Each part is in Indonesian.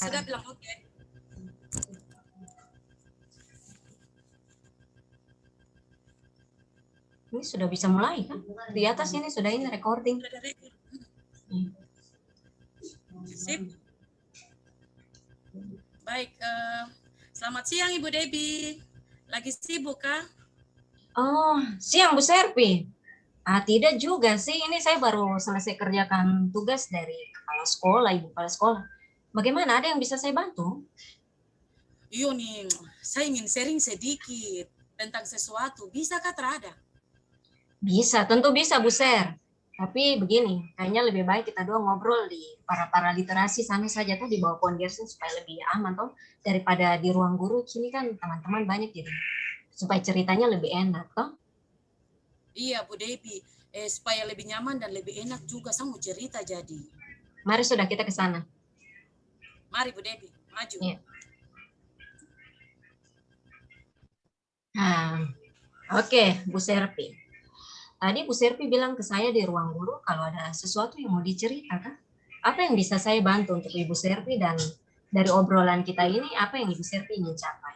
Sudah bilang oke. Ini sudah bisa mulai kan? Di atas ini sudah ini recording. Sudah ada record. Sip. Baik, selamat siang Ibu Debbie. Lagi sibuk kah? Oh, siang Bu Serpi. Tidak juga sih, ini saya baru selesai kerjakan tugas dari kepala sekolah, Ibu Kepala Sekolah. Bagaimana, ada yang bisa saya bantu? Iyo nih, saya ingin sharing sedikit tentang sesuatu. Bisakah terada? Bisa, tentu bisa Bu Ser. Tapi begini, kayaknya lebih baik kita dua ngobrol di para literasi sana saja tuh di bawah pohon biasa supaya lebih aman toh daripada di ruang guru. Sini kan teman-teman banyak jadi supaya ceritanya lebih enak toh. Iya Bu Debbie, supaya lebih nyaman dan lebih enak juga saya mau cerita jadi. Mari sudah kita ke sana. Mari Bu Debbie, maju. Ya. Nah, oke, Bu Serpi. Tadi Bu Serpi bilang ke saya di ruang guru kalau ada sesuatu yang mau diceritakan. Apa yang bisa saya bantu untuk Ibu Serpi dan dari obrolan kita ini apa yang Ibu Serpi ingin capai?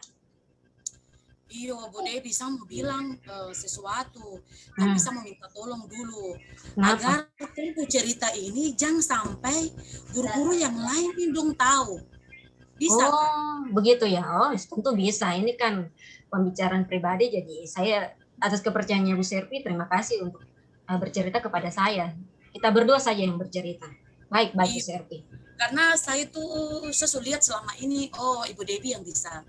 Iyo Bu Debbie, saya mau bilang sesuatu, tapi saya mau minta tolong dulu Kenapa? agar tempo cerita ini jangan sampai guru-guru yang lain dong tahu. Bisa kah? Oh, begitu ya. Oh, tentu bisa. Ini kan pembicaraan pribadi, jadi saya atas kepercayaannya Bu Serpi, terima kasih untuk bercerita kepada saya. Kita berdua saja yang bercerita. Baik, baik Bu Iya, Serpi. karena saya tuh saya sudah lihat selama ini, oh Ibu Debbie yang bisa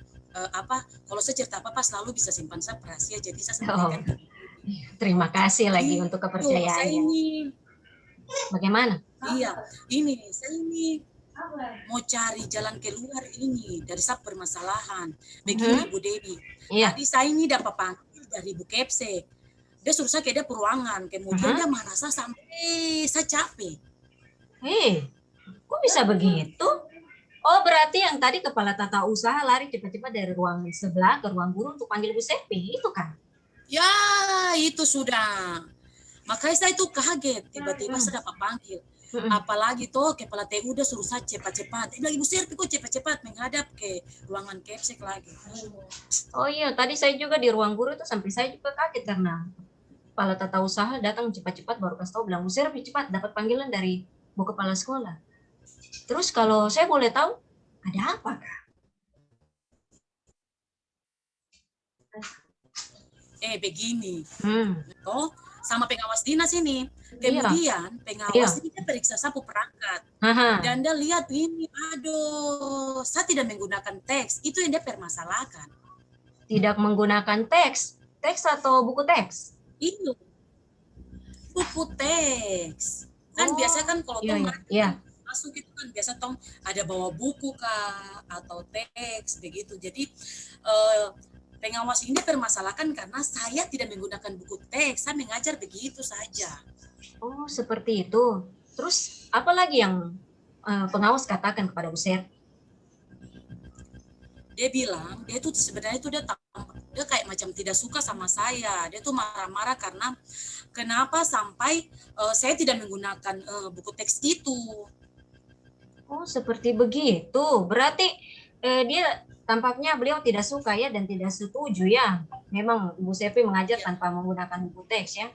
apa? Kalau saya cerita apa-apa selalu bisa simpan saya rahasia, jadi saya Oh, sampaikan ke Ibu Debbie. terima kasih lagi Iya, untuk saya kepercayaannya. ini, Bagaimana? iya, ini saya ini mau cari jalan keluar ini dari sab permasalahan. Begini Ibu Debbie, Iya. tadi saya ini dapat panggil dari Bu Kepse. Dia suruh saya ke dia peruangan, kemudian dia merasa sampai saya capek. Kok bisa begitu? Oh, berarti yang tadi kepala tata usaha lari cepat-cepat dari ruang sebelah ke ruang guru untuk panggil Bu Sepi, itu kan? Ya, itu sudah. Makanya saya itu kaget, tiba-tiba saya dapat panggil. Apalagi tuh kepala TU udah suruh saya cepat-cepat. Dia bilang, Ibu Serpi kok cepat-cepat menghadap ke ruangan Kepsek lagi. Oh iya, tadi saya juga di ruang guru itu sampai saya juga kaget karena kepala tata usaha datang cepat-cepat baru kasih tahu bilang, Bu Serpi cepat dapat panggilan dari Bu Kepala Sekolah. Terus kalau saya boleh tahu, ada apa kak? Begini. Hmm, Oh, sama pengawas dinas ini. iya, Kemudian iya. pengawas ini dia periksa sapu perangkat. Haha, Dan dia lihat ini, aduh, saya tidak menggunakan teks. Itu yang dia permasalahkan. tidak menggunakan teks, teks atau buku teks? Itu buku teks. Kan biasa Oh, kan kalau iya, tong iya, iya. masuk itu kan biasa tong ada bawa buku kah atau teks begitu. Jadi pengawas ini permasalahkan karena saya tidak menggunakan buku teks, saya mengajar begitu saja. Oh, seperti itu. Terus, apa lagi yang pengawas katakan kepada Bu Ser? Dia bilang dia tuh sebenarnya tuh dia kayak macam tidak suka sama saya. Dia tuh marah-marah karena kenapa sampai saya tidak menggunakan buku teks itu. Oh, seperti begitu. Berarti dia tampaknya beliau tidak suka ya dan tidak setuju ya. Memang Bu Serpi mengajar Iya, tanpa menggunakan buku teks ya.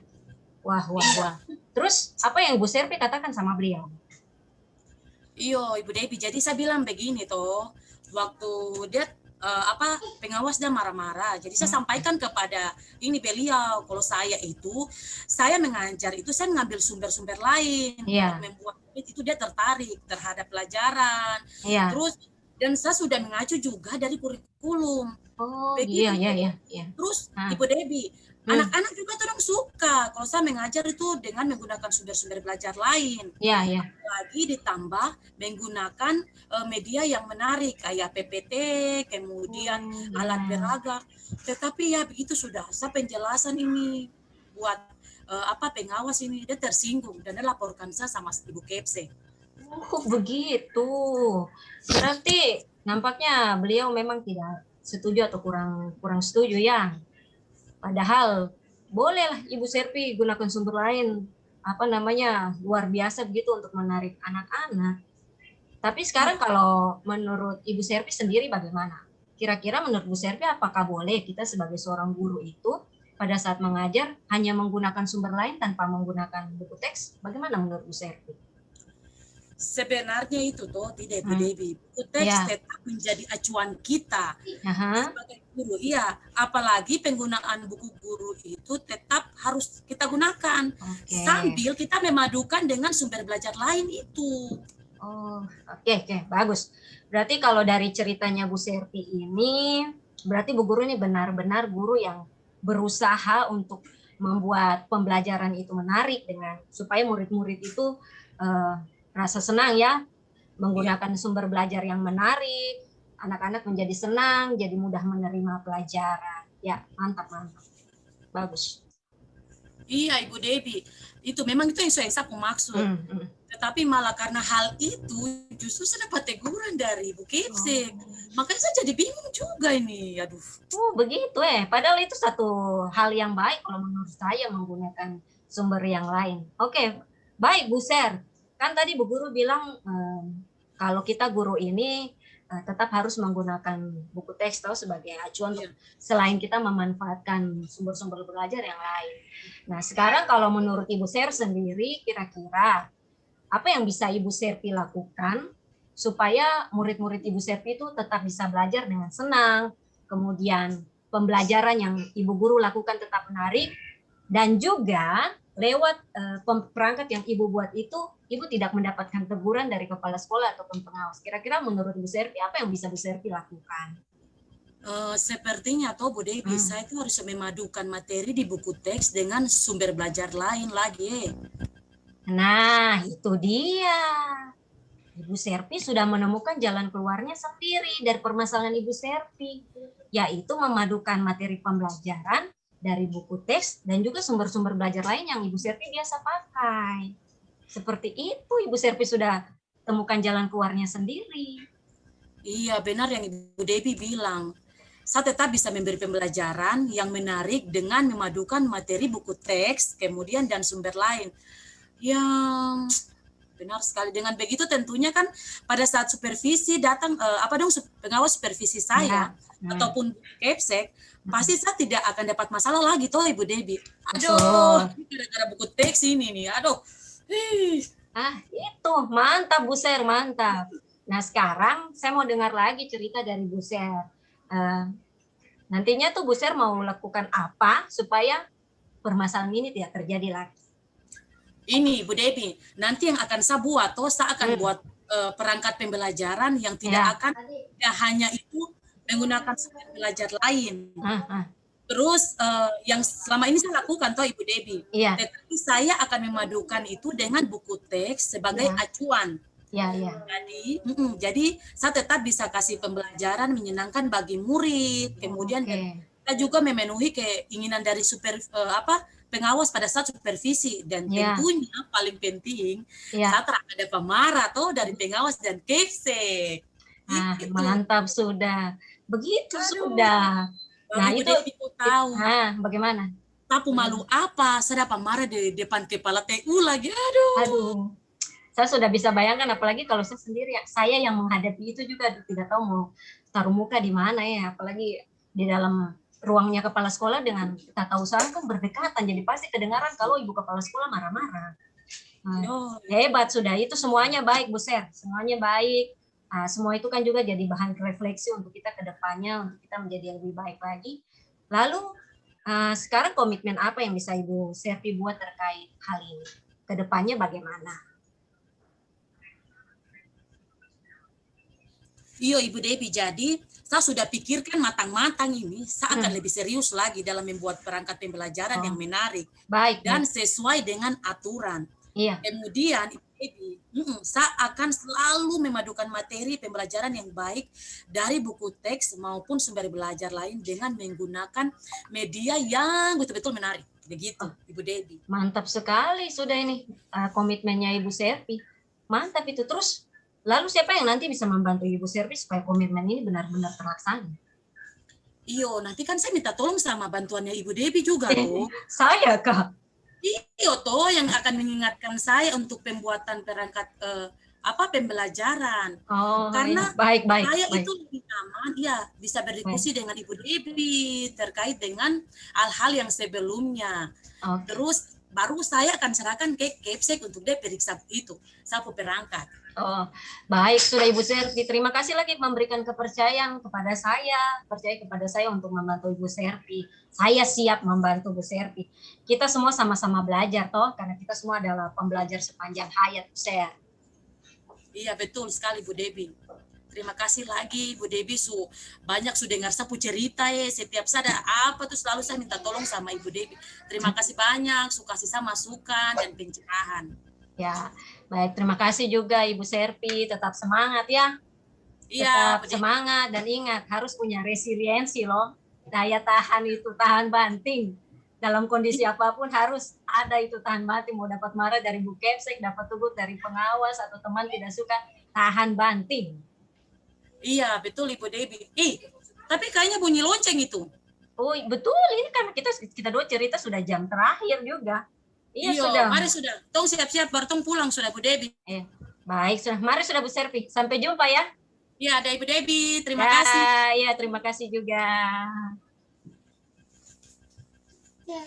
Wah, wah, iya, wah. Terus, apa yang Bu Serpi katakan sama beliau? iyo Ibu Devi. Jadi saya bilang begini toh, waktu dia apa pengawas dia marah-marah. Jadi saya sampaikan kepada ini beliau, kalau saya mengajar itu saya mengambil sumber-sumber lain untuk Iya, membuat itu dia tertarik terhadap pelajaran. iya. Terus dan saya sudah mengacu juga dari kurikulum. Oh, iya, Begitu iya, iya, toh. iya. Terus Nah, Ibu Debbie, hmm, anak-anak juga orang suka kalau saya mengajar itu dengan menggunakan sumber-sumber belajar lain. iya, iya. Lagi ditambah menggunakan media yang menarik kayak PPT, kemudian Oh, alat iya. beragam. Tetapi ya begitu sudah, saya penjelasan ini buat apa pengawas ini dia tersinggung dan dia laporkan saya sama Ibu Kepse. Oh, begitu. Berarti nampaknya beliau memang tidak setuju atau kurang kurang setuju ya. Padahal bolehlah Ibu Serpi gunakan sumber lain apa namanya luar biasa begitu untuk menarik anak-anak. Tapi sekarang kalau menurut Ibu Serpi sendiri bagaimana? Kira-kira menurut Bu Serpi apakah boleh kita sebagai seorang guru itu pada saat mengajar hanya menggunakan sumber lain tanpa menggunakan buku teks? Bagaimana menurut Bu Serpi? Sebenarnya itu toh tidak Bu Devi. Buku Ya. teks tetap menjadi acuan kita Aha. sebagai guru. Iya, apalagi penggunaan buku guru itu tetap harus kita gunakan. Oke. Sambil kita memadukan dengan sumber belajar lain itu. Oh, oke, bagus. Berarti kalau dari ceritanya Bu Serpi ini, berarti Bu Guru ini benar-benar guru yang berusaha untuk membuat pembelajaran itu menarik dengan supaya murid-murid itu rasa senang ya, menggunakan sumber belajar yang menarik, anak-anak menjadi senang, jadi mudah menerima pelajaran. Ya, mantap. Bagus. Iya, Ibu Devi. Itu memang itu yang saya maksud. Tetapi malah karena hal itu justru saya dapat teguran dari Ibu Kipsik. Makanya saya jadi bingung juga ini. Aduh. Begitu Padahal itu satu hal yang baik kalau menurut saya menggunakan sumber yang lain. Oke, baik Bu Ser. Kan tadi Bu Guru bilang kalau kita guru ini tetap harus menggunakan buku teks sebagai acuan untuk selain kita memanfaatkan sumber-sumber belajar yang lain. Nah, sekarang kalau menurut Ibu Ser sendiri, kira-kira apa yang bisa Ibu Serpi lakukan supaya murid-murid Ibu Serpi itu tetap bisa belajar dengan senang, kemudian pembelajaran yang Ibu Guru lakukan tetap menarik, dan juga lewat perangkat yang Ibu buat itu, Ibu tidak mendapatkan teguran dari kepala sekolah ataupun pengawas. Kira-kira menurut Bu Serpi, apa yang bisa Bu Serpi lakukan? Sepertinya Bu Devi, saya itu harus memadukan materi di buku teks dengan sumber belajar lain lagi. Nah, itu dia. Ibu Serpi sudah menemukan jalan keluarnya sendiri dari permasalahan Ibu Serpi, yaitu memadukan materi pembelajaran dari buku teks dan juga sumber-sumber belajar lain yang Ibu Serpi biasa pakai. Seperti itu Ibu Serpi sudah temukan jalan keluarnya sendiri. Iya, benar yang Ibu Devi bilang. Saya tetap bisa memberi pembelajaran yang menarik dengan memadukan materi buku teks, kemudian dan sumber lain. Yang benar sekali. Dengan begitu tentunya kan pada saat supervisi datang pengawas supervisi saya ataupun Kepsek, pasti saya tidak akan dapat masalah lagi Ibu Devi. Aduh, gara-gara buku teks ini nih. Aduh. Itu mantap Bu Ser, mantap. Nah, sekarang saya mau dengar lagi cerita dari Bu Ser. Nantinya Bu Ser mau lakukan apa supaya permasalahan ini tidak terjadi lagi? Ini Bu Devi, nanti yang akan saya buat saya akan buat perangkat pembelajaran yang tidak akan hanya itu menggunakan sumber belajar lain. Terus yang selama ini saya lakukan Ibu Devi, tetapi saya akan memadukan itu dengan buku teks sebagai acuan. Jadi saya tetap bisa kasih pembelajaran menyenangkan bagi murid, kemudian kita juga memenuhi keinginan dari pengawas pada saat supervisi, dan tentunya paling penting saya ada pemarah dari pengawas dan Kepsek. Mantap sudah. Begitu sudah. Nah, itu tahu. Bagaimana? Tapu malu apa? Saya dapat marah di depan kepala TU lagi. Aduh. Saya sudah bisa bayangkan, apalagi kalau saya sendiri, saya yang menghadapi itu juga tidak tahu mau taruh muka di mana apalagi di dalam ruangnya kepala sekolah dengan tata usaha kan berdekatan, jadi pasti kedengaran kalau ibu kepala sekolah marah-marah. Hebat sudah, itu semuanya baik Bu Ser, semuanya baik. Semua itu kan juga jadi bahan refleksi untuk kita ke depannya, untuk kita menjadi yang lebih baik lagi. Lalu sekarang komitmen apa yang bisa Ibu Serpi buat terkait hal ini? Ke depannya bagaimana? Iya Ibu Devi, jadi saya sudah pikirkan matang-matang ini, saya akan lebih serius lagi dalam membuat perangkat pembelajaran yang menarik dan sesuai dengan aturan. Kemudian Ibu Devi, saya akan selalu memadukan materi pembelajaran yang baik dari buku teks maupun sumber belajar lain dengan menggunakan media yang betul-betul menarik. Begitu Ibu Devi. Mantap sekali sudah ini komitmennya Ibu Serpi. Mantap itu. Terus lalu siapa yang nanti bisa membantu Ibu Serpi supaya komitmen ini benar-benar terlaksana? Iyo, nanti kan saya minta tolong sama bantuannya Ibu Devi juga Saya Kak? Iyo yang akan mengingatkan saya untuk pembuatan perangkat apa pembelajaran. Oh, Karena iya. Baik, baik, saya baik. itu lebih nyaman, ya bisa Baik. berdiskusi dengan Ibu Debbie terkait dengan hal-hal yang sebelumnya. Oke. Terus baru saya akan serahkan ke Kepsek untuk dia periksa itu, sapu perangkat. Oh, baik, sudah Ibu Serpi. Terima kasih lagi memberikan kepercayaan kepada saya, percaya kepada saya untuk membantu Ibu Serpi. Saya siap membantu Bu Serpi. Kita semua sama-sama belajar, toh, karena kita semua adalah pembelajar sepanjang hayat, Bu Ser. Iya betul sekali Bu Debbie. Terima kasih lagi Bu Debbie banyak sudah dengar sapu cerita ya. Setiap saya ada apa tuh selalu saya minta tolong sama Ibu Debbie. Terima kasih banyak, kasih saya masukan dan pencerahan. Ya, baik. Terima kasih juga Ibu Serpi. Tetap semangat ya. Iya, Tetap semangat dan ingat harus punya resiliensi loh. Daya tahan itu, tahan banting. Dalam kondisi apapun harus ada itu tahan banting. Mau dapat marah dari Bu Kepsek, dapat tubuh dari pengawas atau teman tidak suka, tahan banting. Iya, betul Ibu Debbie. Tapi kayaknya bunyi lonceng itu. Oh, betul. Ini kan kita dua cerita sudah jam terakhir juga. Iya, sudah. Mari sudah. Tong siap-siap bertong pulang sudah Bu Debbie. Baik, sudah. Mari sudah Bu Serpi. Sampai jumpa ya. Ya, ada Ibu Debbie. Terima kasih. Ya, terima kasih juga. Ya,